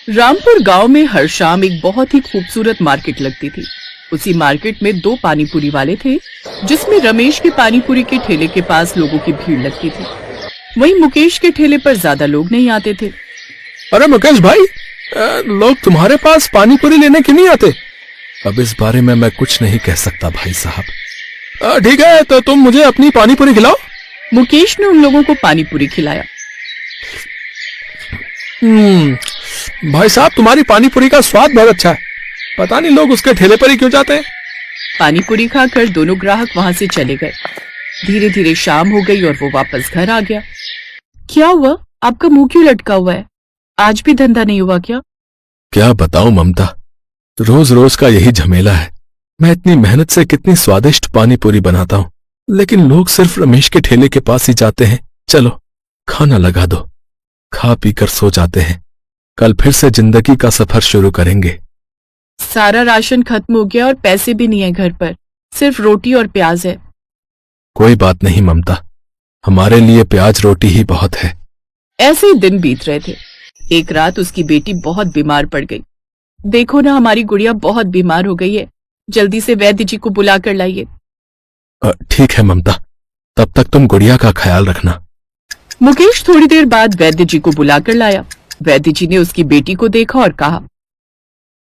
रामपुर गांव में हर शाम एक बहुत ही खूबसूरत मार्केट लगती थी। उसी मार्केट में दो पानीपुरी वाले थे, जिसमें रमेश के पानीपुरी के ठेले के पास लोगों की भीड़ लगती थी। वहीं मुकेश के ठेले पर ज्यादा लोग नहीं आते थे। अरे मुकेश भाई, लोग तुम्हारे पास पानीपुरी लेने क्यों नहीं आते? अब इस बारे में मैं कुछ नहीं कह सकता भाई साहब। ठीक है, तो तुम मुझे अपनी पानीपुरी खिलाओ। मुकेश ने उन लोगों को पानीपुरी खिलाया। भाई साहब, तुम्हारी पानीपुरी का स्वाद बहुत अच्छा है। पता नहीं लोग उसके ठेले पर ही क्यों जाते हैं। पानीपुरी खाकर दोनों ग्राहक वहां से चले गए। धीरे धीरे शाम हो गई और वो वापस घर आ गया। क्या हुआ? आपका मुंह क्यों लटका हुआ है? आज भी धंधा नहीं हुआ क्या? क्या बताऊं ममता, रोज रोज का यही झमेला है। मैं इतनी मेहनत से कितनी स्वादिष्ट पानीपुरी बनाता हूँ, लेकिन लोग सिर्फ रमेश के ठेले के पास ही जाते हैं। चलो खाना लगा दो, खा पी कर सो जाते हैं। कल फिर से जिंदगी का सफर शुरू करेंगे। सारा राशन खत्म हो गया और पैसे भी नहीं है घर पर, सिर्फ रोटी और प्याज है। कोई बात नहीं ममता, हमारे लिए प्याज रोटी ही बहुत है। ऐसे ही दिन बीत रहे थे। एक रात उसकी बेटी बहुत बीमार पड़ गई। देखो ना, हमारी गुड़िया बहुत बीमार हो गई है, जल्दी से वैद्य जी को बुला कर लाइए। ठीक है ममता, तब तक तुम गुड़िया का ख्याल रखना। मुकेश थोड़ी देर बाद वैद्य जी को बुला कर लाया। वैद्य जी ने उसकी बेटी को देखा और कहा,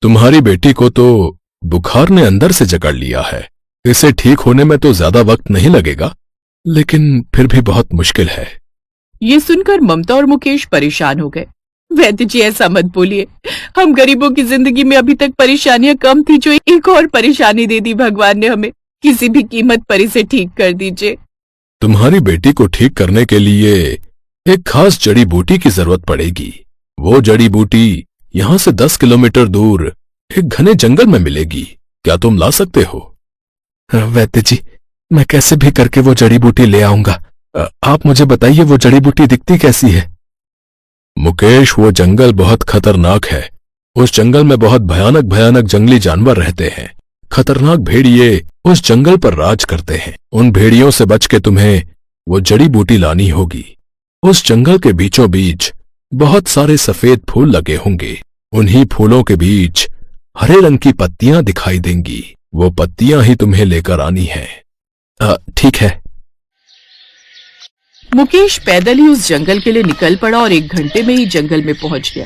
तुम्हारी बेटी को तो बुखार ने अंदर से जकड़ लिया है। इसे ठीक होने में तो ज्यादा वक्त नहीं लगेगा, लेकिन फिर भी बहुत मुश्किल है। ये सुनकर ममता और मुकेश परेशान हो गए। वैद्य जी, ऐसा मत बोलिए। हम गरीबों की जिंदगी में अभी तक परेशानियां कम थी, जो एक और परेशानी दे दी भगवान ने हमें। किसी भी कीमत पर इसे ठीक कर दीजिए। तुम्हारी बेटी को ठीक करने के लिए एक खास जड़ी बूटी की जरूरत पड़ेगी। वो जड़ी बूटी यहाँ से 10 किलोमीटर दूर एक घने जंगल में मिलेगी। क्या तुम ला सकते हो? वैद्य जी, मैं कैसे भी करके वो जड़ी बूटी ले आऊंगा। आप मुझे बताइए, वो जड़ी बूटी दिखती कैसी है? मुकेश, वो जंगल बहुत खतरनाक है। उस जंगल में बहुत भयानक भयानक जंगली जानवर रहते हैं। खतरनाक भेड़िए उस जंगल पर राज करते हैं। उन भेड़ियों से बच के तुम्हें वो जड़ी बूटी लानी होगी। उस जंगल के बीचों बीच बहुत सारे सफेद फूल लगे होंगे। उन्हीं फूलों के बीच हरे रंग की पत्तियां दिखाई देंगी। वो पत्तियां ही तुम्हें लेकर आनी है। ठीक है। मुकेश पैदल ही उस जंगल के लिए निकल पड़ा और 1 घंटे में ही जंगल में पहुंच गया।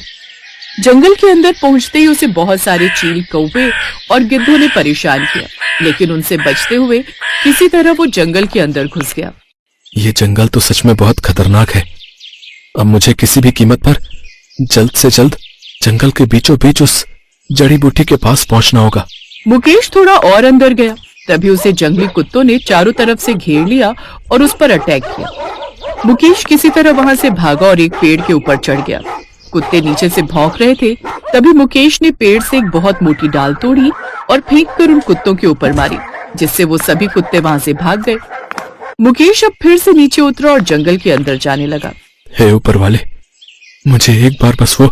जंगल के अंदर पहुंचते ही उसे बहुत सारे चील, कौवे और गिद्धों ने परेशान किया, लेकिन उनसे बचते हुए किसी तरह वो जंगल के अंदर घुस गया। ये जंगल तो सच में बहुत खतरनाक है। अब मुझे किसी भी कीमत पर जल्द से जल्द जंगल के बीचों बीच उस जड़ी बूटी के पास पहुंचना होगा। मुकेश थोड़ा और अंदर गया, तभी उसे जंगली कुत्तों ने चारों तरफ से घेर लिया और उस पर अटैक किया। मुकेश किसी तरह वहां से भागा और एक पेड़ के ऊपर चढ़ गया। कुत्ते नीचे से भौंक रहे थे, तभी मुकेश ने पेड़ से एक बहुत मोटी डाल तोड़ी और फेंक कर उन कुत्तों के ऊपर मारी, जिससे वो सभी कुत्ते वहां से भाग गए। मुकेश अब फिर से नीचे उतरा और जंगल के अंदर जाने लगा। हे ऊपर वाले, मुझे एक बार बस वो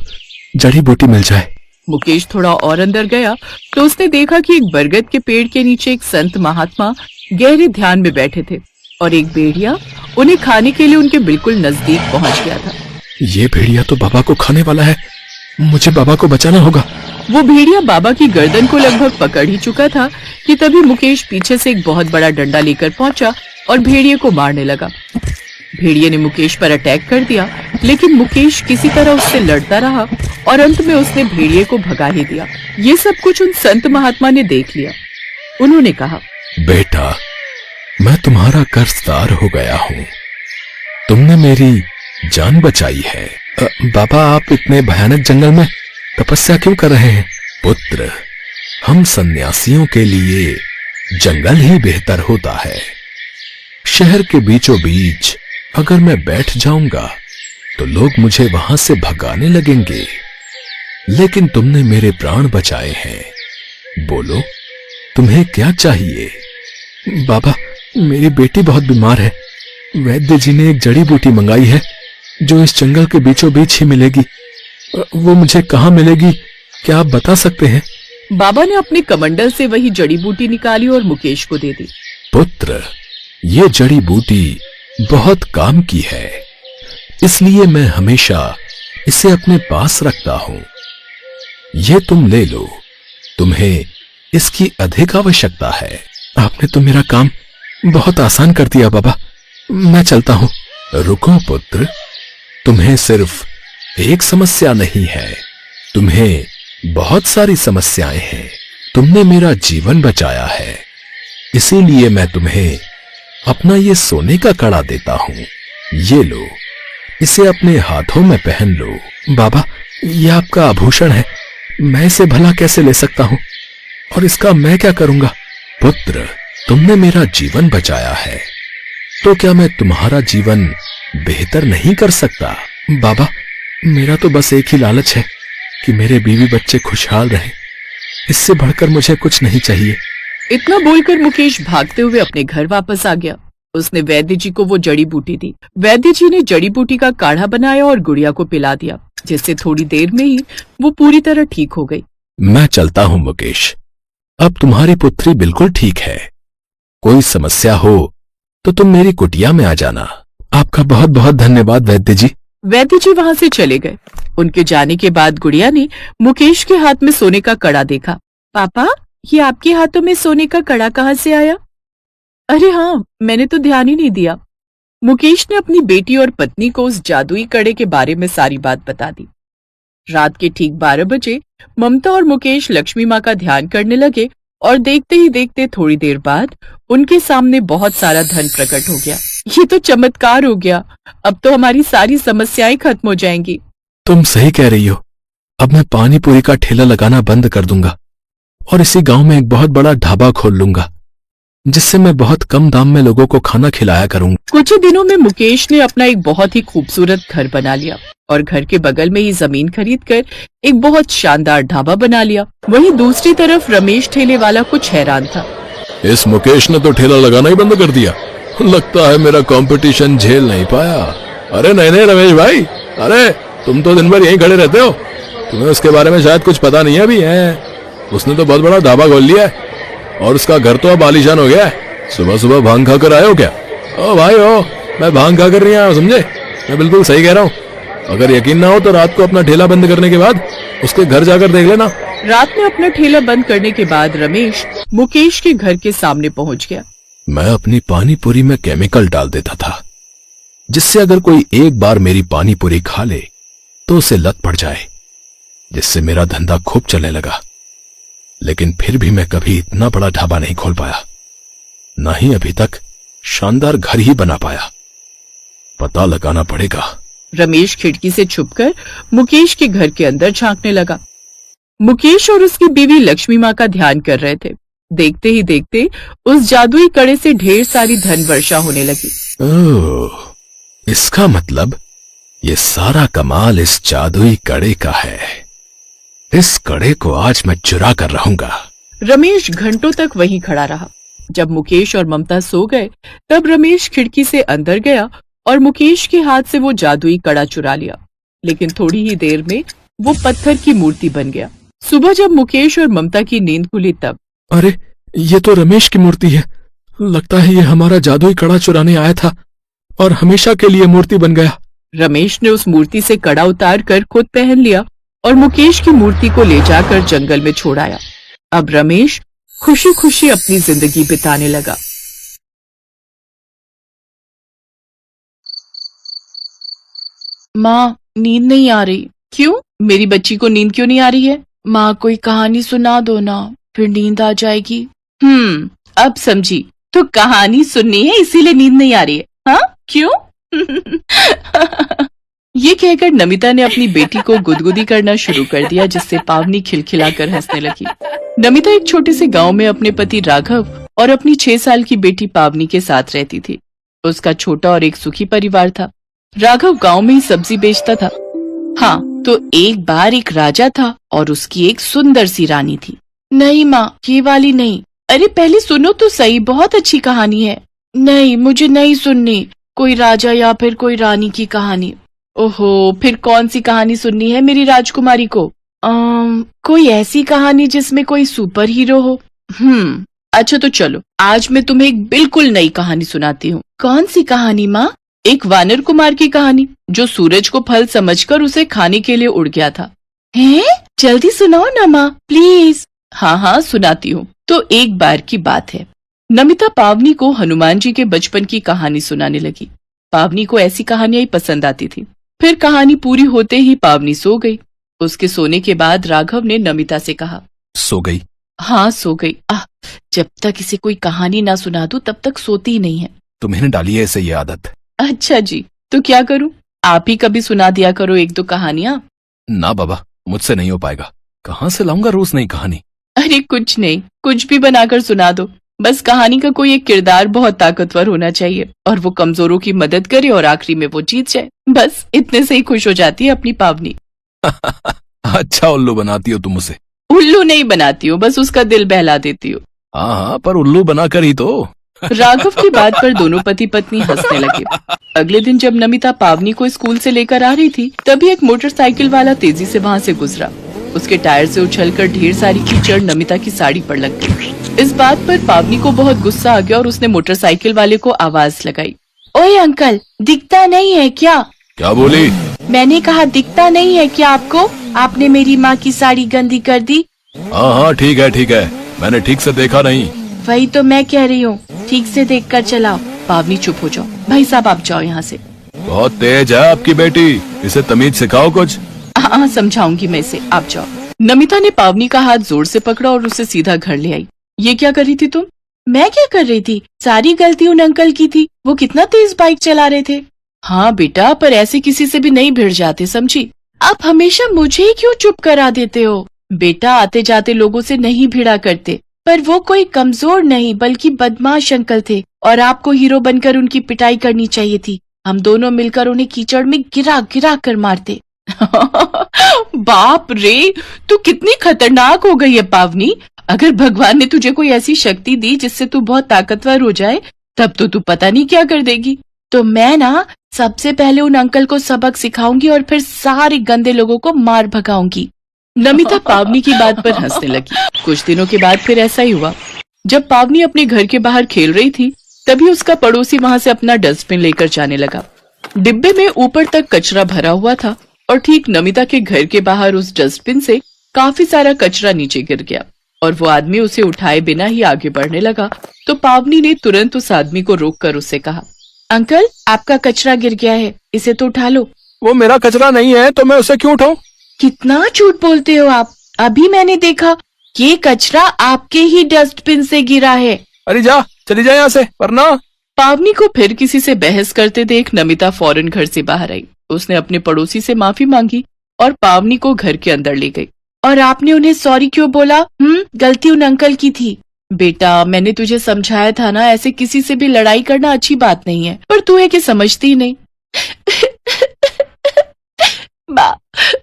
जड़ी बूटी मिल जाए। मुकेश थोड़ा और अंदर गया तो उसने देखा कि एक बरगद के पेड़ के नीचे एक संत महात्मा गहरे ध्यान में बैठे थे और एक भेड़िया उन्हें खाने के लिए उनके बिल्कुल नजदीक पहुंच गया था। ये भेड़िया तो बाबा को खाने वाला है। मुझे बाबा को बचाना होगा। वो भेड़िया बाबा की गर्दन को लगभग पकड़ ही चुका था कि तभी मुकेश पीछे से एक बहुत बड़ा डंडा लेकर पहुंचा और भेड़िए को मारने लगा। भेड़िए ने मुकेश पर अटैक कर दिया, लेकिन मुकेश किसी तरह उससे लड़ता रहा और अंत में उसने भेड़िए को भगा ही दिया। ये सब कुछ उन संत महात्मा ने देख लिया। उन्होंने कहा, बेटा, मैं तुम्हारा कर्जदार हो गया हूँ। तुमने मेरी जान बचाई है। बाबा, आप इतने भयानक जंगल में तपस्या क्यों कर रहे हैं? पुत्र, हम सन्यासियों के लिए जंगल ही बेहतर होता है। शहर के बीचों बीच अगर मैं बैठ जाऊंगा तो लोग मुझे वहां से भगाने लगेंगे, लेकिन तुमने मेरे प्राण बचाए हैं। बोलो, तुम्हें क्या चाहिए? बाबा, मेरी बेटी बहुत बीमार है। वैद्य जी ने एक जड़ी बूटी मंगाई है जो इस जंगल के बीचों बीच ही मिलेगी। वो मुझे कहाँ मिलेगी, क्या आप बता सकते हैं? बाबा ने अपने कमंडल से वही जड़ी बूटी निकाली और मुकेश को दे दी। पुत्र, ये जड़ी बूटी बहुत काम की है, इसलिए मैं हमेशा इसे अपने पास रखता हूँ। ये तुम ले लो, तुम्हें इसकी अधिक आवश्यकता है। आपने तो मेरा काम बहुत आसान कर दिया बाबा, मैं चलता हूं। रुको पुत्र, तुम्हें सिर्फ एक समस्या नहीं है, तुम्हें बहुत सारी समस्याएं हैं। तुमने मेरा जीवन बचाया है, इसीलिए मैं तुम्हें अपना ये सोने का कड़ा देता हूं। ये लो, इसे अपने हाथों में पहन लो। बाबा, यह आपका आभूषण है, मैं इसे भला कैसे ले सकता हूं, और इसका मैं क्या करूंगा? पुत्र, तुमने मेरा जीवन बचाया है, तो क्या मैं तुम्हारा जीवन बेहतर नहीं कर सकता? बाबा, मेरा तो बस एक ही लालच है कि मेरे बीवी बच्चे खुशहाल रहें, इससे बढ़कर मुझे कुछ नहीं चाहिए। इतना बोलकर मुकेश भागते हुए अपने घर वापस आ गया। उसने वैद्य जी को वो जड़ी बूटी दी। वैद्य जी ने जड़ी बूटी का काढ़ा बनाया और गुड़िया को पिला दिया, जिससे थोड़ी देर में ही वो पूरी तरह ठीक हो गई। मैं चलता हूं मुकेश, अब तुम्हारी पुत्री बिल्कुल ठीक है। कोई समस्या हो तो तुम मेरी कुटिया में आ जाना। आपका बहुत बहुत धन्यवाद वैद्य जी। वैद्य जी वहां से चले गए। उनके जाने के बाद गुड़िया ने मुकेश के हाथ में सोने का कड़ा देखा। पापा, ये आपके हाथों में सोने का कड़ा कहाँ से आया? अरे हाँ, मैंने तो ध्यान ही नहीं दिया। मुकेश ने अपनी बेटी और पत्नी को उस जादुई कड़े के बारे में सारी बात बता दी। रात के ठीक 12 बजे ममता और मुकेश लक्ष्मी माँ का ध्यान करने लगे और देखते ही देखते थोड़ी देर बाद उनके सामने बहुत सारा धन प्रकट हो गया। ये तो चमत्कार हो गया, अब तो हमारी सारी समस्याएं खत्म हो जाएंगी। तुम सही कह रही हो, अब मैं पानी पूरी का ठेला लगाना बंद कर दूंगा और इसी गांव में एक बहुत बड़ा ढाबा खोल लूंगा, जिससे मैं बहुत कम दाम में लोगों को खाना खिलाया करूंगा। कुछ ही दिनों में मुकेश ने अपना एक बहुत ही खूबसूरत घर बना लिया और घर के बगल में ही जमीन खरीदकर एक बहुत शानदार ढाबा बना लिया। वहीं दूसरी तरफ रमेश ठेले वाला कुछ हैरान था। इस मुकेश ने तो ठेला लगाना ही बंद कर दिया, लगता है मेरा कंपटीशन झेल नहीं पाया। अरे नहीं नहीं रमेश भाई, अरे तुम तो दिन भर यहीं खड़े रहते हो, तुम्हें उसके बारे में शायद कुछ पता नहीं है अभी है। उसने तो बहुत बड़ा ढाबा खोल लिया है और उसका घर तो अब आलीशान हो गया है। सुबह सुबह भांग खा कर आए हो क्या? ओ भाई ओ, मैं भांग खा कर नहीं आया, समझे? मैं बिल्कुल सही कह रहा हूँ। अगर यकीन ना हो तो रात को अपना ठेला बंद करने के बाद उसके घर जाकर देख लेना। रात में अपना ठेला बंद करने के बाद रमेश मुकेश के घर के सामने पहुंच गया। मैं अपनी पानी पूरी में केमिकल डाल देता था, जिससे अगर कोई एक बार मेरी पानी पूरी खा ले तो उसे लत पड़ जाए, जिससे मेरा धंधा खूब चलने लगा। लेकिन फिर भी मैं कभी इतना बड़ा ढाबा नहीं खोल पाया, ना ही अभी तक शानदार घर ही बना पाया। पता लगाना पड़ेगा। रमेश खिड़की से छुपकर मुकेश के घर के अंदर झांकने लगा। मुकेश और उसकी बीवी लक्ष्मी माँ का ध्यान कर रहे थे। देखते ही देखते उस जादुई कड़े से ढेर सारी धन वर्षा होने लगी। ओह, इसका मतलब ये सारा कमाल इस जादुई कड़े का है। इस कड़े को आज मैं चुरा कर रहूंगा। रमेश घंटों तक वहीं खड़ा रहा। जब मुकेश और ममता सो गए, तब रमेश खिड़की से अंदर गया और मुकेश के हाथ से वो जादुई कड़ा चुरा लिया। लेकिन थोड़ी ही देर में वो पत्थर की मूर्ति बन गया। सुबह जब मुकेश और ममता की नींद खुली तब, अरे ये तो रमेश की मूर्ति है। लगता है ये हमारा जादुई कड़ा चुराने आया था और हमेशा के लिए मूर्ति बन गया। रमेश ने उस मूर्ति से कड़ा उतार कर खुद पहन लिया और मुकेश की मूर्ति को ले जाकर जंगल में छोड़ आया। अब रमेश खुशी खुशी अपनी जिंदगी बिताने लगा। माँ, नींद नहीं आ रही। क्यों? मेरी बच्ची को नींद क्यों नहीं आ रही है? माँ, कोई कहानी सुना दो ना, फिर नींद आ जाएगी। अब समझी, तो कहानी सुननी है इसीलिए नींद नहीं आ रही है? हाँ, क्यों? ये कहकर नमिता ने अपनी बेटी को गुदगुदी करना शुरू कर दिया, जिससे पावनी खिलखिलाकर हंसने लगी। नमिता एक छोटे से गांव में अपने पति राघव और अपनी 6 साल की बेटी पावनी के साथ रहती थी। उसका छोटा और एक सुखी परिवार था। राघव गांव में ही सब्जी बेचता था। हाँ, तो एक बार एक राजा था और उसकी एक सुंदर सी रानी थी। नहीं माँ, ये वाली नहीं। अरे पहले सुनो तो सही, बहुत अच्छी कहानी है। नहीं, मुझे नहीं सुननी कोई राजा या फिर कोई रानी की कहानी। ओहो, फिर कौन सी कहानी सुननी है मेरी राजकुमारी को? कोई ऐसी कहानी जिसमें कोई सुपर हीरो हो। अच्छा तो चलो, आज मैं तुम्हें एक बिल्कुल नई कहानी सुनाती हूँ। कौन सी कहानी माँ? एक वानर कुमार की कहानी, जो सूरज को फल समझकर उसे खाने के लिए उड़ गया था। हैं? जल्दी सुनाओ ना माँ, प्लीज। हाँ हाँ सुनाती हूँ। तो एक बार की बात है, नमिता पावनी को हनुमान जी के बचपन की कहानी सुनाने लगी। पावनी को ऐसी कहानियां ही पसंद आती थी। फिर कहानी पूरी होते ही पावनी सो गई। उसके सोने के बाद राघव ने नमिता से कहा, सो गई? हाँ सो गई। जब तक इसे कोई कहानी ना सुना दूं तब तक सोती ही नहीं है। तुम्हें डाली है इसे ये आदत? अच्छा जी, तो क्या करूं? आप ही कभी सुना दिया करो एक दो कहानियां। ना बाबा, मुझसे नहीं हो पाएगा। कहाँ से लाऊंगा रोज नई कहानी? अरे कुछ नहीं, कुछ भी बनाकर सुना दो। बस कहानी का कोई एक किरदार बहुत ताकतवर होना चाहिए और वो कमजोरों की मदद करे और आखिरी में वो जीत जाए। बस इतने से ही खुश हो जाती है अपनी पावनी। अच्छा उल्लू बनाती हो तुम उसे। उल्लू नहीं बनाती हूँ, बस उसका दिल बहला देती हूँ। हाँ हाँ, पर उल्लू बनाकर ही तो। राघव की बात पर दोनों पति पत्नी हंसने लगे। अगले दिन जब नमिता पावनी को स्कूल से लेकर आ रही थी, तभी एक मोटरसाइकिल वाला तेजी से वहाँ से गुजरा। उसके टायर से उछलकर ढेर सारी कीचड़ नमिता की साड़ी पर लग गई। इस बात पर पावनी को बहुत गुस्सा आ गया और उसने मोटरसाइकिल वाले को आवाज लगाई, ओए अंकल, दिखता नहीं है क्या? क्या बोली? मैंने कहा दिखता नहीं है क्या आपको? आपने मेरी माँ की साड़ी गंदी कर दी। हाँ हाँ ठीक है, मैंने ठीक से देखा नहीं। वही तो मैं कह रही हूँ, ठीक से देखकर चलाओ। पावनी चुप हो जाओ। भाई साहब आप जाओ यहाँ से। बहुत तेज है आपकी बेटी, इसे तमीज सिखाओ कुछ। हाँ समझाऊंगी मैं इसे, आप जाओ। नमिता ने पावनी का हाथ जोर से पकड़ा और उसे सीधा घर ले आई। ये क्या कर रही थी तुम? मैं क्या कर रही थी? सारी गलती उन अंकल की थी, वो कितना तेज बाइक चला रहे थे। हाँ बेटा, पर ऐसे किसी से भी नहीं भिड़ जाते, समझी? आप हमेशा मुझे ही क्यों चुप करा देते हो? बेटा आते जाते लोगों से नहीं भिड़ा करते, पर वो कोई कमजोर नहीं बल्कि बदमाश अंकल थे और आपको हीरो बनकर उनकी पिटाई करनी चाहिए थी। हम दोनों मिलकर उन्हें कीचड़ में गिरा गिरा कर मारते। बाप रे, तू कितनी खतरनाक हो गई है पावनी। अगर भगवान ने तुझे कोई ऐसी शक्ति दी जिससे तू बहुत ताकतवर हो जाए, तब तो तू पता नहीं क्या कर देगी। तो मैं ना सबसे पहले उन अंकल को सबक सिखाऊंगी और फिर सारे गंदे लोगों को मार भगाऊंगी। नमिता पावनी की बात पर हंसने लगी। कुछ दिनों के बाद फिर ऐसा ही हुआ। जब पावनी अपने घर के बाहर खेल रही थी, तभी उसका पड़ोसी वहां से अपना डस्टबिन लेकर जाने लगा। डिब्बे में ऊपर तक कचरा भरा हुआ था और ठीक नमिता के घर के बाहर उस डस्टबिन से काफी सारा कचरा नीचे गिर गया और वो आदमी उसे उठाए बिना ही आगे बढ़ने लगा। तो पावनी ने तुरंत उस आदमी को रोककर उससे कहा, अंकल आपका कचरा गिर गया है, इसे तो उठा लो। वो मेरा कचरा नहीं है तो मैं उसे क्यों उठाऊं? कितना झूठ बोलते हो आप। अभी मैंने देखा, ये कचरा आपके ही डस्टबिन से गिरा है। अरे जा, चली जा यहाँ से, वरना। पावनी को फिर किसी से बहस करते देख नमिता फौरन घर से बाहर आई। उसने अपने पड़ोसी से माफी मांगी और पावनी को घर के अंदर ले गई। और आपने उन्हें सॉरी क्यों बोला? गलती उन अंकल की थी। बेटा मैंने तुझे समझाया था ना, ऐसे किसी से भी लड़ाई करना अच्छी बात नहीं है, पर तू है कि समझती नहीं। माँ,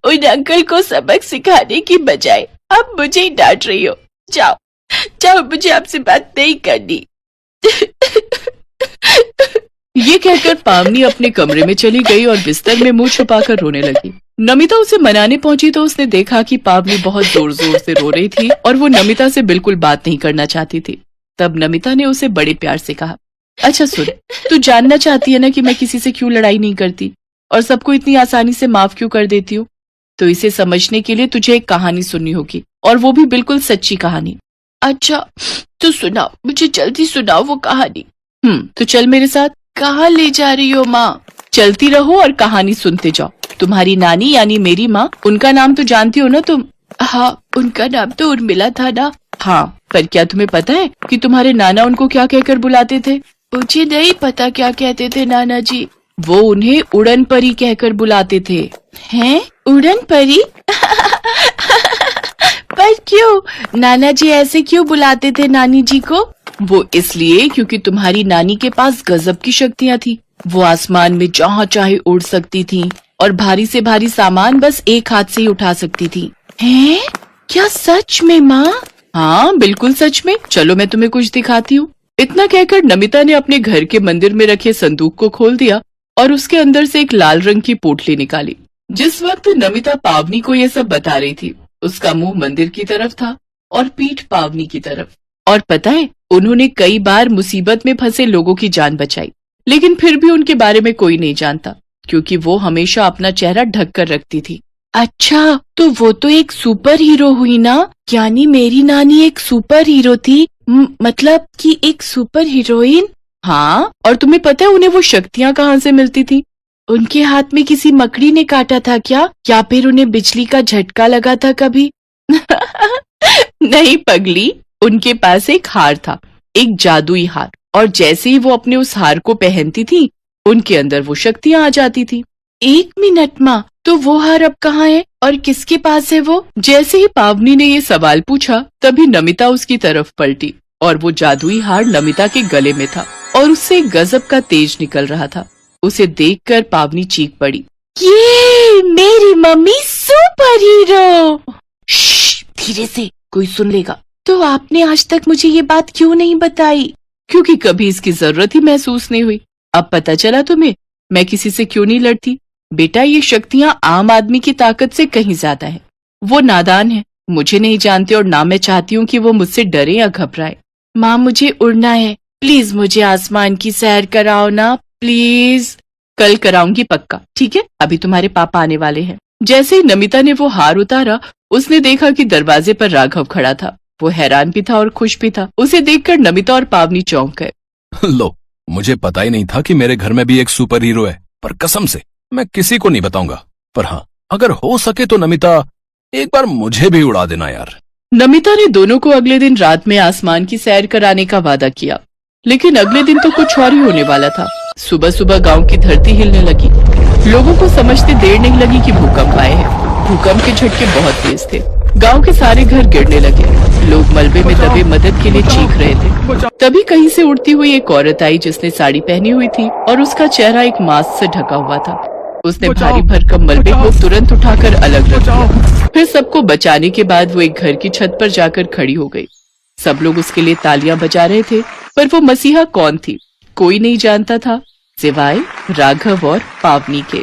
उन अंकल को सबक सिखाने की बजाय अब मुझे ही डांट रही हो। जाओ जाओ, मुझे आपसे बात नहीं करनी। ये कहकर पावनी अपने कमरे में चली गई और बिस्तर में मुंह छुपाकर रोने लगी। नमिता उसे मनाने पहुंची तो उसने देखा कि पावनी बहुत जोर जोर से रो रही थी और वो नमिता से बिल्कुल बात नहीं करना चाहती थी। तब नमिता ने उसे बड़े प्यार से कहा, अच्छा सुन, तू जानना चाहती है ना कि मैं किसी से क्यों लड़ाई नहीं करती और सबको इतनी आसानी से माफ क्यों कर देती हूँ? तो इसे समझने के लिए तुझे एक कहानी सुननी होगी, और वो भी बिल्कुल सच्ची कहानी। अच्छा तो सुनाओ, मुझे जल्दी सुनाओ वो कहानी। तो चल मेरे साथ। कहाँ ले जा रही हो माँ? चलती रहो और कहानी सुनते जाओ। तुम्हारी नानी यानी मेरी माँ, उनका नाम तो जानती हो ना तुम? हाँ, उनका नाम तो उर्मिला था ना। हाँ, पर क्या तुम्हें पता है कि तुम्हारे नाना उनको क्या कहकर बुलाते थे? मुझे नहीं पता क्या कहते थे नाना जी। वो उन्हें उड़न परी कहकर बुलाते थे। हैं? उड़न परी? पर क्यों? नाना जी ऐसे क्यों बुलाते थे नानी जी को? वो इसलिए क्योंकि तुम्हारी नानी के पास गजब की शक्तियाँ थी। वो आसमान में जहाँ चाहे उड़ सकती थी और भारी से भारी सामान बस एक हाथ से ही उठा सकती थी। हैं? क्या सच में माँ? हाँ बिल्कुल सच में। चलो मैं तुम्हें कुछ दिखाती हूँ। इतना कहकर नमिता ने अपने घर के मंदिर में रखे संदूक को खोल दिया और उसके अंदर से एक लाल रंग की पोटली निकाली। जिस वक्त नमिता पावनी को ये सब बता रही थी, उसका मुंह मंदिर की तरफ था और पीठ पावनी की तरफ। और पता है, उन्होंने कई बार मुसीबत में फंसे लोगों की जान बचाई, लेकिन फिर भी उनके बारे में कोई नहीं जानता क्योंकि वो हमेशा अपना चेहरा ढक कर रखती थी। अच्छा, तो वो तो एक सुपर हीरो हुई ना? यानी मेरी नानी एक सुपर हीरो थी, मतलब कि एक सुपर हीरोइन। हाँ, और तुम्हें पता है उन्हें वो शक्तियाँ कहाँ से मिलती थी? उनके हाथ में किसी मकड़ी ने काटा था क्या, या फिर उन्हें बिजली का झटका लगा था कभी? नहीं पगली, उनके पास एक हार था, एक जादुई हार, और जैसे ही वो अपने उस हार को पहनती थी, उनके अंदर वो शक्तियाँ आ जाती थी। एक मिनट माँ, तो वो हार अब कहाँ है और किसके पास है वो? जैसे ही पावनी ने ये सवाल पूछा, तभी नमिता उसकी तरफ पलटी और वो जादुई हार नमिता के गले में था और उससे गजब का तेज निकल रहा था। उसे देखकर पावनी चीख पड़ी, ये मेरी मम्मी सुपर हीरो। धीरे से, कोई सुन लेगा। तो आपने आज तक मुझे ये बात क्यों नहीं बताई? क्योंकि कभी इसकी जरूरत ही महसूस नहीं हुई। अब पता चला तुम्हें मैं किसी से क्यों नहीं लड़ती। बेटा, ये शक्तियाँ आम आदमी की ताकत से कहीं ज्यादा है। वो नादान है, मुझे नहीं जानते और ना मैं चाहती हूँ कि वो मुझसे डरे या घबराए। माँ, मुझे उड़ना है, प्लीज मुझे आसमान की सैर कराओ ना, प्लीज। कल कराऊंगी पक्का, ठीक है? अभी तुम्हारे पापा आने वाले हैं। जैसे ही नमिता ने वो हार उतारा, उसने देखा कि दरवाजे पर राघव खड़ा था। वो हैरान भी था और खुश भी था। उसे देखकर नमिता और पावनी चौंक गए। लो, मुझे पता ही नहीं था कि मेरे घर में भी एक सुपर हीरो है, पर कसम से मैं किसी को नहीं बताऊंगा। पर हाँ, अगर हो सके तो नमिता, एक बार मुझे भी उड़ा देना यार। नमिता ने दोनों को अगले दिन रात में आसमान की सैर कराने का वादा किया, लेकिन अगले दिन तो कुछ और ही होने वाला था। सुबह सुबह गांव की धरती हिलने लगी। लोगों को समझते देर नहीं लगी कि भूकंप आए हैं। भूकंप के झटके बहुत तेज थे। गांव के सारे घर गिरने लगे। लोग मलबे में दबे मदद के लिए चीख रहे थे। तभी कहीं से उड़ती हुई एक औरत आई जिसने साड़ी पहनी हुई थी और उसका चेहरा एक मास्क से ढका हुआ था। उसने भारी भरकम मलबे को तुरंत उठाकर अलग रख दिया। फिर सबको बचाने के बाद वो एक घर की छत पर जाकर खड़ी हो गई। सब लोग उसके लिए तालियां बजा रहे थे, पर वो मसीहा कौन थी कोई नहीं जानता था, सिवाय राघव और पावनी के।